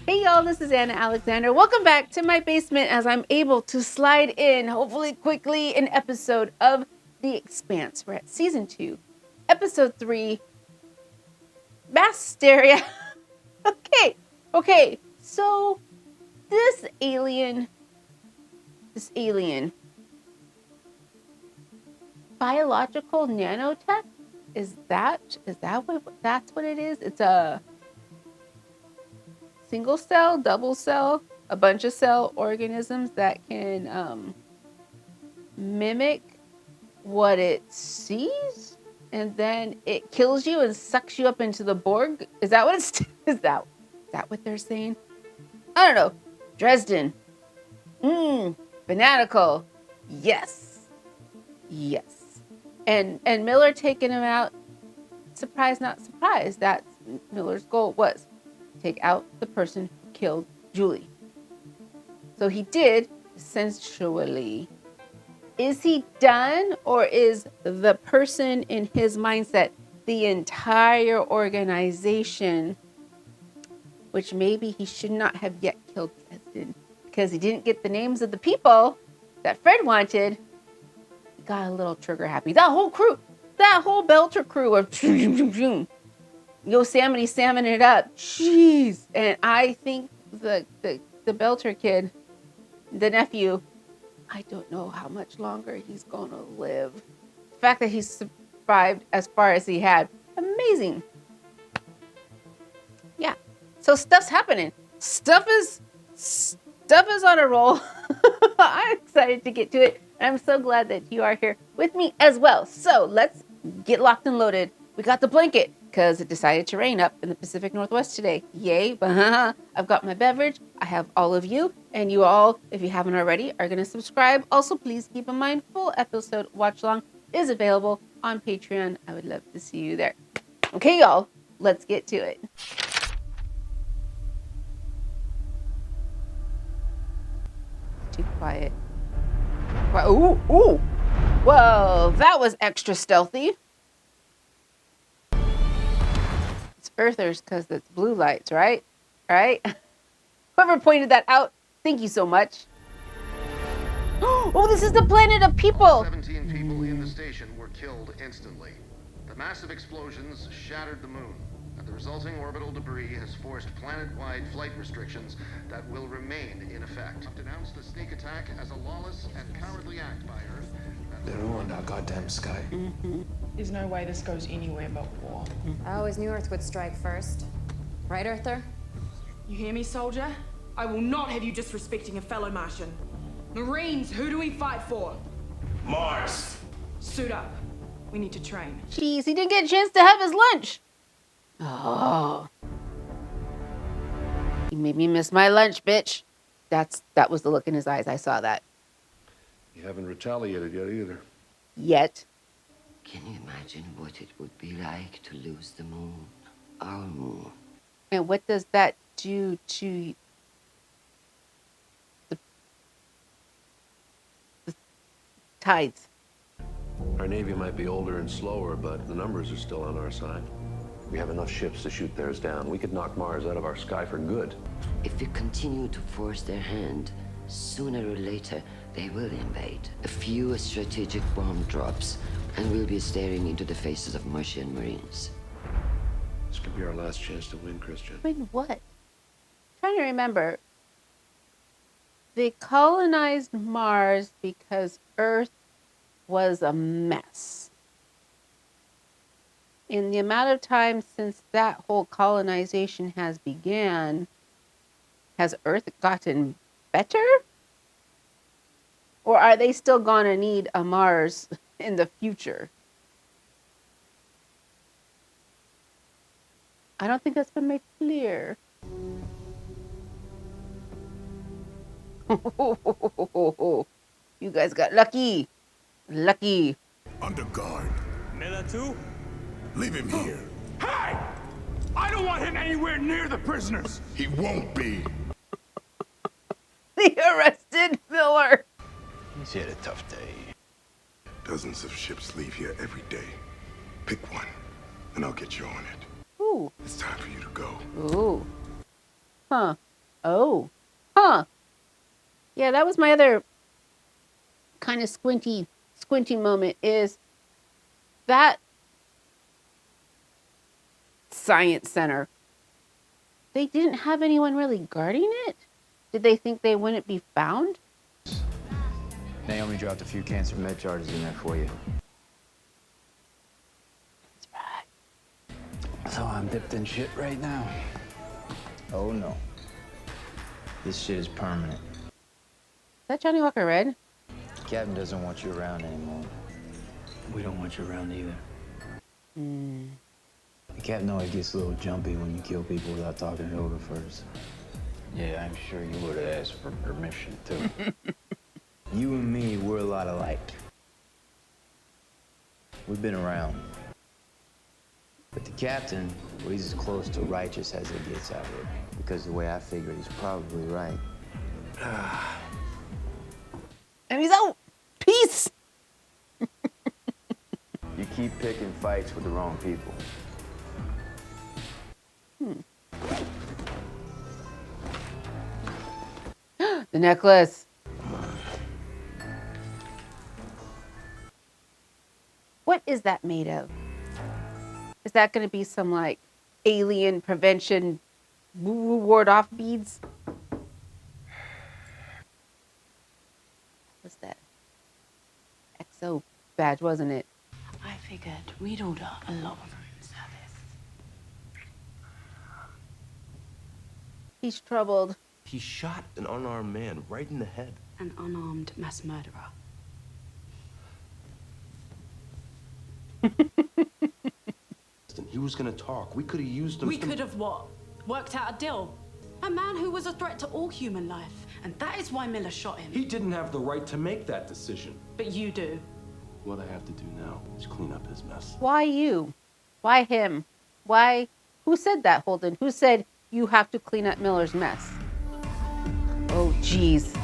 Hey y'all, this is Anna Alexander. Welcome back to my basement as I'm able to slide in, hopefully quickly, an episode of The Expanse. We're at season 2, episode 3, mass hysteria. Okay, so this alien, biological nanotech, is that what that's what it is? It's a single cell, double cell, a bunch of cell organisms that can mimic what it sees, and then it kills you and sucks you up into the Borg. Is that what it's? Is that what they're saying? I don't know. Dresden. Fanatical. Yes. And Miller taking him out. Surprise, not surprised. That's Miller's goal was take out the person who killed Julie. So he did, essentially. Is he done, or is the person in his mindset the entire organization, which maybe he should not have yet killed Dresden because he didn't get the names of the people that Fred wanted? He got a little trigger happy. That whole crew, that whole Belter crew of Yosemite salmon it up. Jeez. And I think the Belter kid, the nephew, I don't know how much longer he's going to live. The fact that he survived as far as he had, amazing. Yeah. So stuff's happening. Stuff is on a roll. I'm excited to get to it. And I'm so glad that you are here with me as well. So let's get locked and loaded. We got the blanket because it decided to rain up in the Pacific Northwest today. Yay. I've got my beverage. I have all of you. And you all, if you haven't already, are going to subscribe. Also, please keep in mind, full episode watch along is available on Patreon. I would love to see you there. Okay, y'all, let's get to it. Too quiet. Ooh. Whoa, that was extra stealthy. It's Earthers because it's blue lights, right? Right? Whoever pointed that out, thank you so much. Oh, this is the planet of people. All 17 people in the station were killed instantly. The massive explosions shattered the moon, and the resulting orbital debris has forced planet-wide flight restrictions that will remain in effect. Denounced the sneak attack as a lawless and cowardly act by Earth. They ruined our goddamn sky. There's no way this goes anywhere but war. I always knew Earth would strike first. Right, Earther? You hear me, soldier? I will not have you disrespecting a fellow Martian. Marines, who do we fight for? Mars! Suit up. We need to train. Jeez, he didn't get a chance to have his lunch. Oh. He made me miss my lunch, bitch. That was the look in his eyes. I saw that. You haven't retaliated yet either. Yet. Can you imagine what it would be like to lose the moon? Our moon. And what does that do to the tides? Our Navy might be older and slower, but the numbers are still on our side. We have enough ships to shoot theirs down. We could knock Mars out of our sky for good. If we continue to force their hand, sooner or later, they will invade. A few strategic bomb drops, and we'll be staring into the faces of Martian Marines. This could be our last chance to win, Christian. Win what? I'm trying to remember. They colonized Mars because Earth was a mess. In the amount of time since that whole colonization has began, has Earth gotten better? Or are they still gonna need a Mars in the future? I don't think that's been made clear. You guys got lucky. Lucky. Under guard. Miller too? Leave him here. Hey! I don't want him anywhere near the prisoners! He won't be. They arrested Miller. He's had a tough day. Dozens of ships leave here every day. Pick one, and I'll get you on it. Ooh. It's time for you to go. Ooh. Huh. Oh. Huh. Yeah, that was my other kind of squinty moment, is that science center. They didn't have anyone really guarding it? Did they think they wouldn't be found? Naomi dropped a few cancer med charges in there for you. That's right. So I'm dipped in shit right now. Oh no. This shit is permanent. Is that Johnny Walker Red? Captain doesn't want you around anymore. We don't want you around either. The captain always gets a little jumpy when you kill people without talking it over first. Yeah, I'm sure you would have asked for permission, too. You and me, we're a lot alike. We've been around. But the captain, well, he's as close to righteous as it gets out here. Because the way I figure, he's probably right. And he's out. Peace. You keep picking fights with the wrong people. The necklace. What is that made of? Is that going to be some like alien prevention ward off beads? What's that? XO badge, wasn't it? I figured we'd order a lot of room service. He's troubled. He shot an unarmed man right in the head. An unarmed mass murderer. He was gonna talk. We could have used him. We could have what? Worked out a deal. A man who was a threat to all human life. And that is why Miller shot him. He didn't have the right to make that decision. But you do. What I have to do now is clean up his mess. Why you? Why him? Why? Who said that, Holden? Who said you have to clean up Miller's mess? Oh, jeez.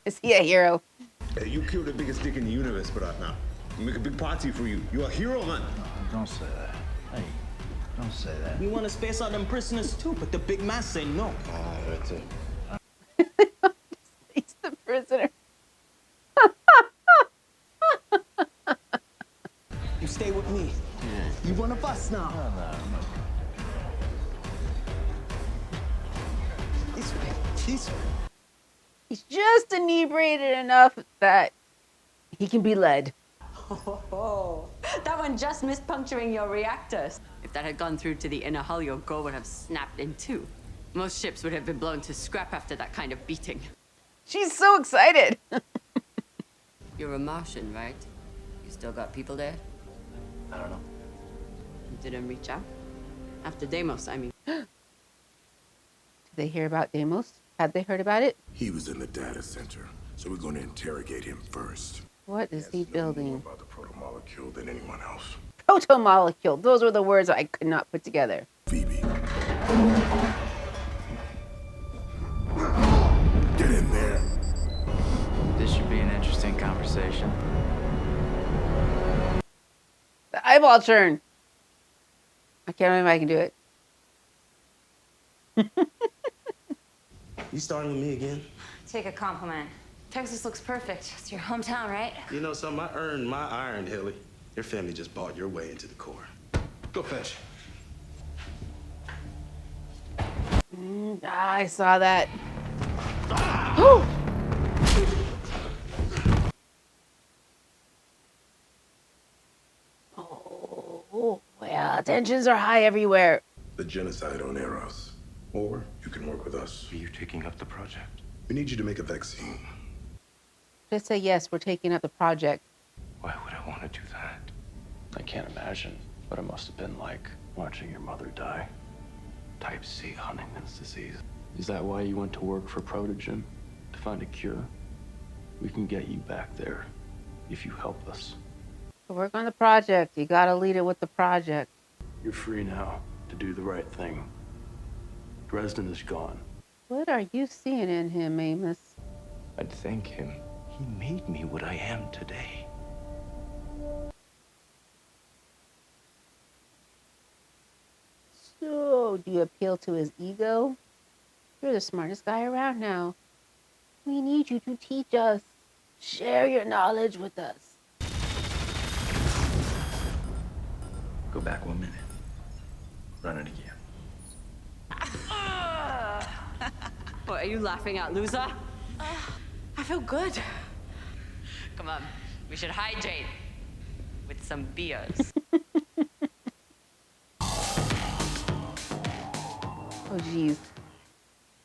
Is he a hero? Hey, you killed the biggest dick in the universe, but now we make a big party for you. You're a hero, man. Don't say that. Hey, don't say that. We want to space out them prisoners too, but the big man say no. That's it. He's the prisoner. You stay with me. You want a bus now? No. This way. This way. He's just inebriated enough that he can be led. Oh, that one just missed puncturing your reactors. If that had gone through to the inner hull, your core would have snapped in two. Most ships would have been blown to scrap after that kind of beating. She's so excited. You're a Martian, right? You still got people there? I don't know. You didn't reach out? After Deimos, I mean. Did they hear about Deimos? Had they heard about it? He was in the data center, so we're going to interrogate him first. What is he building? More about the protomolecule than anyone else. Protomolecule. Those were the words I could not put together. Phoebe. Get in there. This should be an interesting conversation. The eyeball turn. I can't remember if I can do it. You starting with me again? Take a compliment. Texas looks perfect. It's your hometown, right? You know something? I earned my iron, Hilly. Your family just bought your way into the Corps. Go fetch. I saw that. Oh, well, tensions are high everywhere. The genocide on Eros. Or you can work with us. Are you taking up the project? We need you to make a vaccine. Just say yes, we're taking up the project. Why would I want to do that? I can't imagine what it must have been like watching your mother die. Type C Huntington's disease. Is that why you went to work for Protogen? To find a cure? We can get you back there if you help us. To work on the project, you gotta lead it with the project. You're free now to do the right thing. Dresden is gone. What are you seeing in him, Amos? I'd thank him. He made me what I am today. So Did you appeal to his ego? You're the smartest guy around now. We need you to teach us. Share your knowledge with us. Go back 1 minute. Run it again. What, are you laughing at, loser? I feel good. Come on, we should hydrate with some beers. Oh, jeez.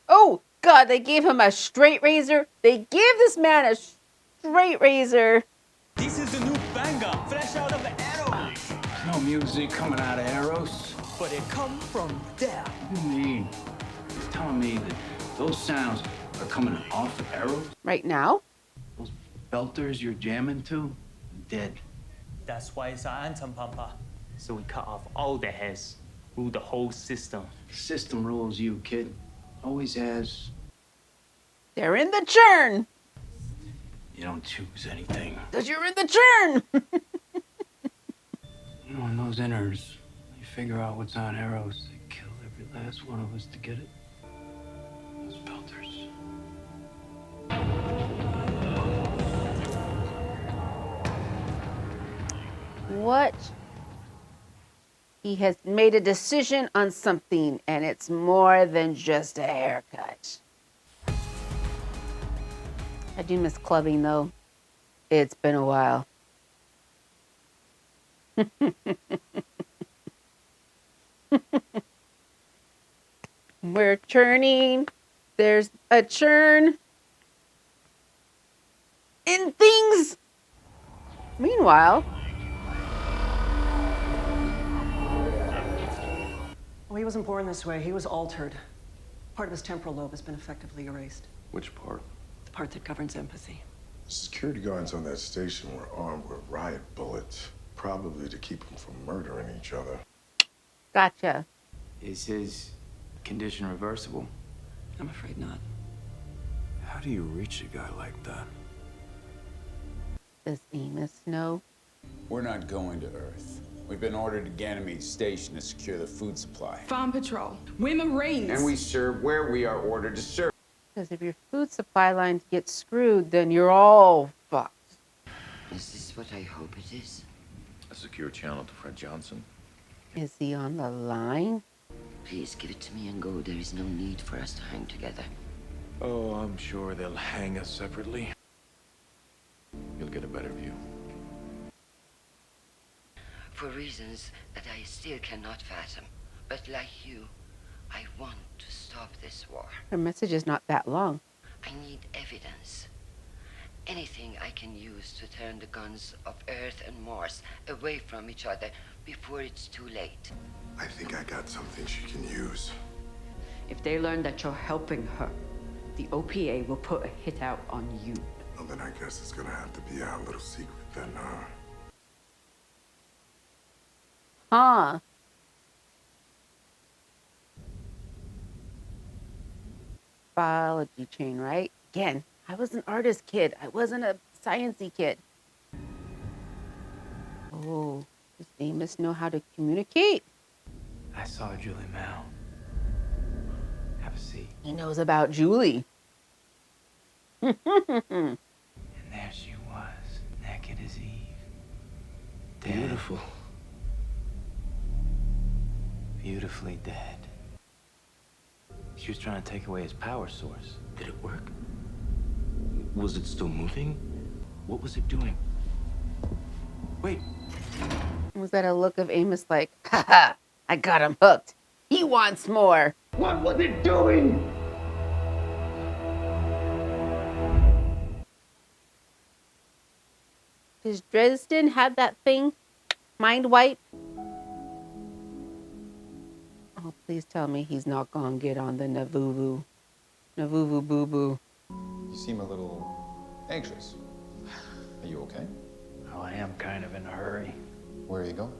Oh, God, they gave him a straight razor. They gave this man a straight razor. This is the new banger, fresh out of the arrows. No music coming out of arrows. But it come from there. What do you mean? You're telling me that those sounds are coming off of arrows? Right now? Those belters you're jamming to? Dead. That's why it's our anthem, Papa. So we cut off all the heads, rule the whole system. System rules you, kid. Always has. They're in the churn. You don't choose anything. Because you're in the churn. You know, in those inners, they figure out what's on arrows. They kill every last one of us to get it. Those belters. What? He has made a decision on something, and it's more than just a haircut. I do miss clubbing, though. It's been a while. We're churning. There's a churn in things. Meanwhile, Well, he wasn't born this way. He was altered. Part of his temporal lobe has been effectively erased. Which part? The part that governs empathy. Security guards on that station were armed with riot bullets, probably to keep them from murdering each other. Gotcha. Is his condition reversible? I'm afraid not. How do you reach a guy like that? Does Amos know? We're not going to Earth. We've been ordered to Ganymede Station to secure the food supply. Farm Patrol. We're Marines. And we serve where we are ordered to serve. Because if your food supply lines get screwed, then you're all fucked. Is this what I hope it is? A secure channel to Fred Johnson. Is he on the line? Please give it to me and go. There is no need for us to hang together. Oh, I'm sure they'll hang us separately. You'll get a better view. For reasons that I still cannot fathom. But like you, I want to stop this war. Her message is not that long. I need evidence. Anything I can use to turn the guns of Earth and Mars away from each other before it's too late. I think I got something she can use. If they learn that you're helping her, the OPA will put a hit out on you. Well, then I guess it's gonna have to be our little secret then, Huh. Biology chain, right? Again, I was an artist kid. I wasn't a sciencey kid. Oh, does Amos know how to communicate? I saw Julie Mal. Have a seat. He knows about Julie. And there she was, naked as Eve. Dead. Beautiful. Beautifully dead. She was trying to take away his power source. Did it work? Was it still moving? What was it doing? Wait. Was that a look of Amos like, haha, I got him hooked. He wants more. What was it doing? Does Dresden have that thing? Mind wipe? Oh, please tell me he's not gonna get on the Navuvu. Navuvu boo boo. You seem a little anxious. Are you okay? Oh, I am kind of in a hurry. Where are you going?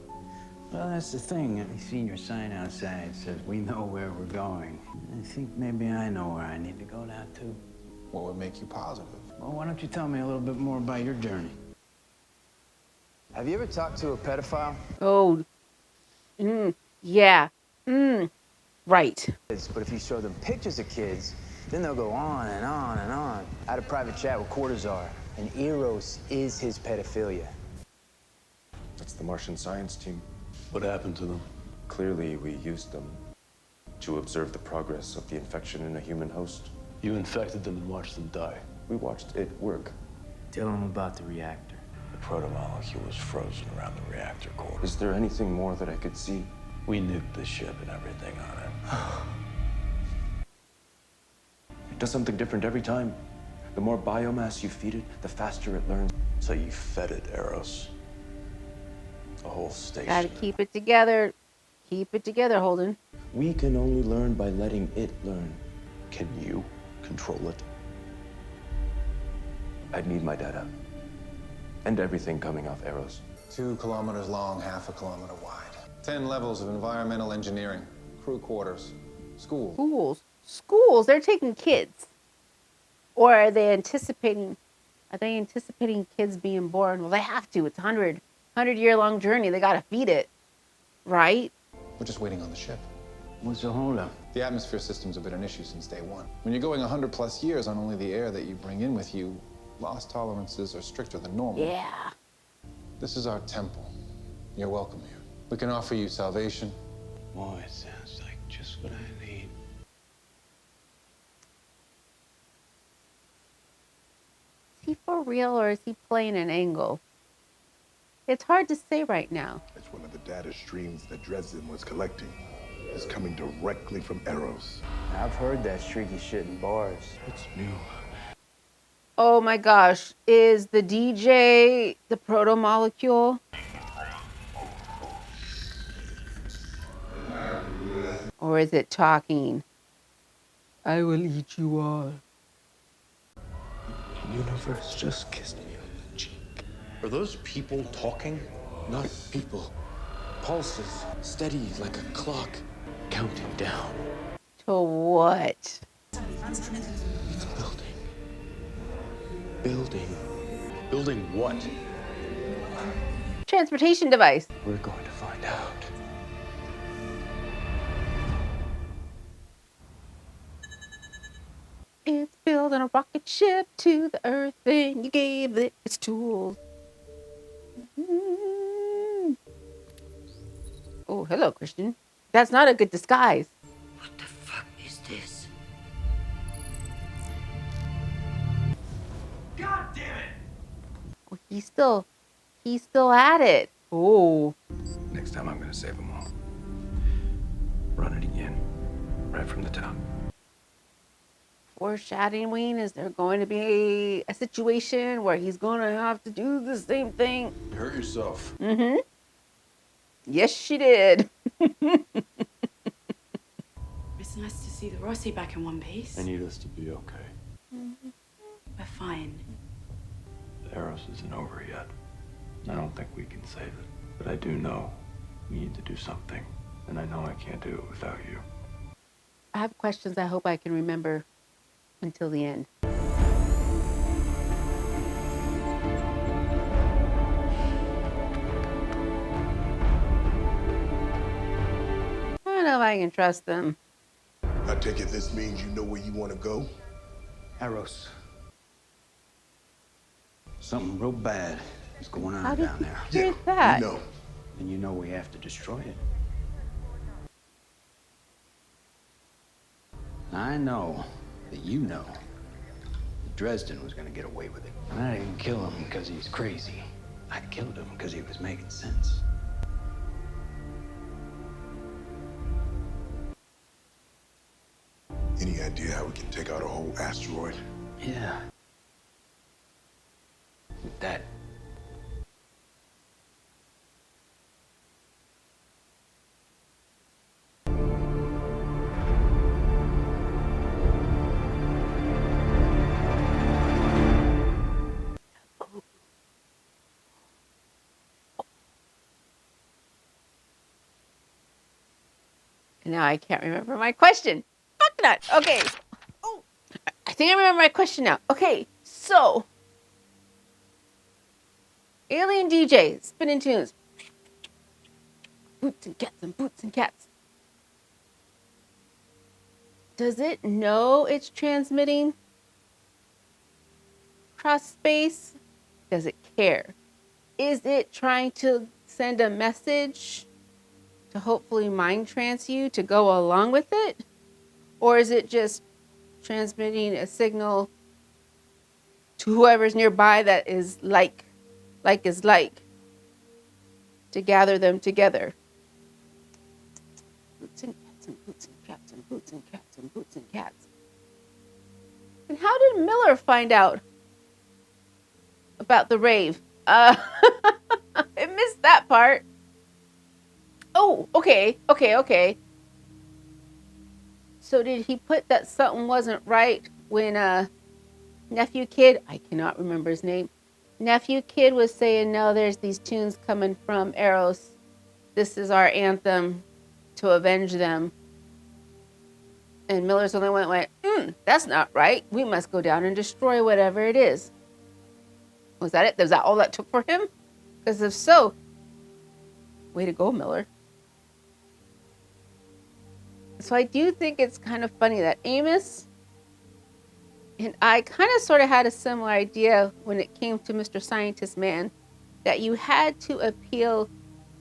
Well, that's the thing. I've seen your sign outside. It says, we know where we're going. I think maybe I know where I need to go now, too. What would make you positive? Well, why don't you tell me a little bit more about your journey? Have you ever talked to a pedophile? Oh. Yeah. Right. But if you show them pictures of kids, then they'll go on and on and on. I had a private chat with Cortazar, and Eros is his pedophilia. That's the Martian science team. What happened to them? Clearly, we used them to observe the progress of the infection in a human host. You infected them and watched them die. We watched it work. Tell them about the reactor. The protomolecule was frozen around the reactor core. Is there anything more that I could see? We nuked the ship and everything on it. It does something different every time. The more biomass you feed it, the faster it learns. So you fed it, Eros. A whole station. Gotta keep it together. Keep it together, Holden. We can only learn by letting it learn. Can you control it? I'd need my data. And everything coming off Eros. 2 kilometers long, half a kilometer wide. 10 levels of environmental engineering. Crew quarters. Schools. Schools? They're taking kids. Or are they anticipating kids being born? Well, they have to. It's a 100-year-long journey. They gotta feed it. Right? We're just waiting on the ship. What's the holdup? The atmosphere system's been an issue since day one. When you're going 100+ years on only the air that you bring in with you, loss tolerances are stricter than normal. Yeah. This is our temple. You're welcome here. We can offer you salvation. Boy, it sounds like just what I need. Is he for real or is he playing an angle? It's hard to say right now. It's one of the data streams that Dresden was collecting. It's coming directly from Eros. I've heard that streaky shit in bars. It's new. Oh my gosh. Is the DJ the protomolecule? Or is it talking? I will eat you all. The universe just kissed me on the cheek. Are those people talking? Not people. Pulses, steady like a clock, counting down. To what? It's building. Building. Building what? Transportation device. We're going to find out. It's building a rocket ship to the earth and you gave it its tools. Oh, hello, Christian. That's not a good disguise. What the fuck is this? God damn it! Oh, he's still at it. Oh. Next time I'm gonna save them all. Run it again. Right from the top. Foreshadowing, is there going to be a situation where he's going to have to do the same thing? You hurt yourself. Mm-hmm. Yes, she did. It's nice to see the Rossi back in one piece. I need us to be okay. We're fine. The Eros isn't over yet. I don't think we can save it. But I do know we need to do something. And I know I can't do it without you. I have questions I hope I can remember until the end. I don't know if I can trust them. I take it this means you know where you want to go? Eros. Something real bad is going on How did down he there. hear that? You know. And you know we have to destroy it. I know that you know that Dresden was gonna get away with it. And I didn't kill him because he's crazy. I killed him because he was making sense. Any idea how we can take out a whole asteroid? Yeah. With that. And now I can't remember my question. Fuck that. Okay. Oh, I think I remember my question now. Okay, so Alien DJ spinning tunes. Boots and cats and boots and cats. does it know it's transmitting across space? Does it care? Is it trying to send a message to hopefully mind trance you to go along with it? Or is it just transmitting a signal to whoever's nearby that is like is like, to gather them together? Boots and cats and boots and cats and boots and cats and boots and cats. And how did Miller find out about the rave? I missed that part. Oh, okay. So did he put that something wasn't right when Nephew Kid, I cannot remember his name, Nephew Kid was saying, no, there's these tunes coming from Eros. This is our anthem to avenge them. And Miller's the only one that went, that's not right. We must go down and destroy whatever it is. Was that it? Was that all that took for him? Because if so, way to go, Miller. So I do think it's kind of funny that Amos and I kind of sort of had a similar idea when it came to Mr. Scientist Man, that you had to appeal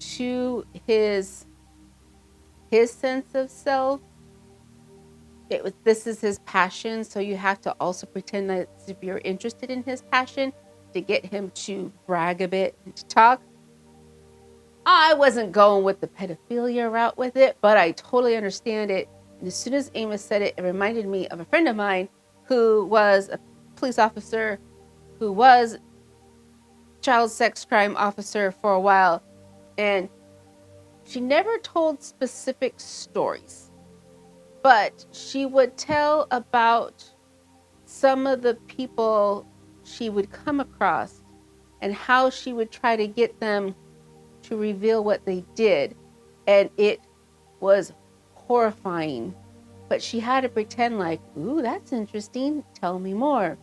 to his sense of self. This is his passion, so you have to also pretend that if you're interested in his passion to get him to brag a bit and to talk. I wasn't going with the pedophilia route with it, but I totally understand it. And as soon as Amos said it, it reminded me of a friend of mine who was a police officer, who was child sex crime officer for a while. And she never told specific stories, but she would tell about some of the people she would come across and how she would try to get them to reveal what they did. And it was horrifying. But she had to pretend like, ooh, that's interesting. Tell me more.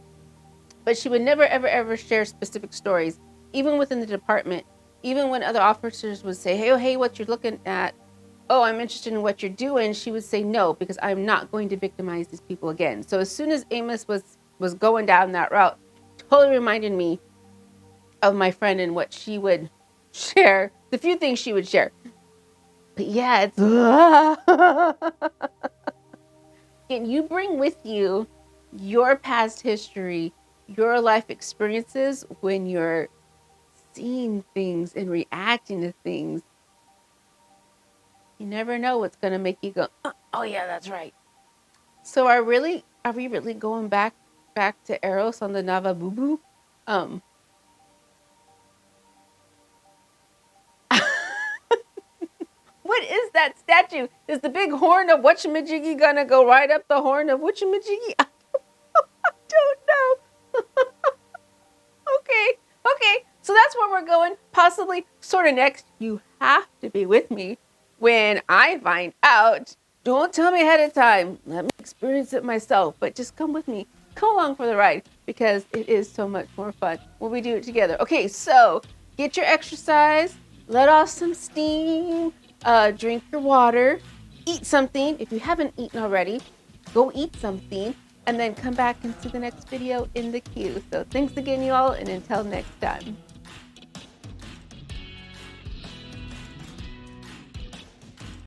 But she would never, ever, ever share specific stories, even within the department. Even when other officers would say, hey, what you're looking at? Oh, I'm interested in what you're doing. She would say no, because I'm not going to victimize these people again. So as soon as Amos was going down that route, totally reminded me of my friend and what she would share, the few things she would share. But yeah, it's and you bring with you your past history, your life experiences when you're seeing things and reacting to things. You never know what's going to make you go, oh yeah, that's right. So are we really going back to Eros on the Navabubu? What is that statue? Is the big horn of Whatchamajiggy gonna go right up the horn of Whatchamajiggy? I don't know. Okay. So that's where we're going. Possibly, sort of next. You have to be with me when I find out. Don't tell me ahead of time. Let me experience it myself. But just come with me. Come along for the ride, because it is so much more fun when we do it together. Okay, so get your exercise. Let off some steam. Drink your water. Eat something. If you haven't eaten already, go eat something. And then come back and see the next video in the queue. So thanks again, you all, and until next time.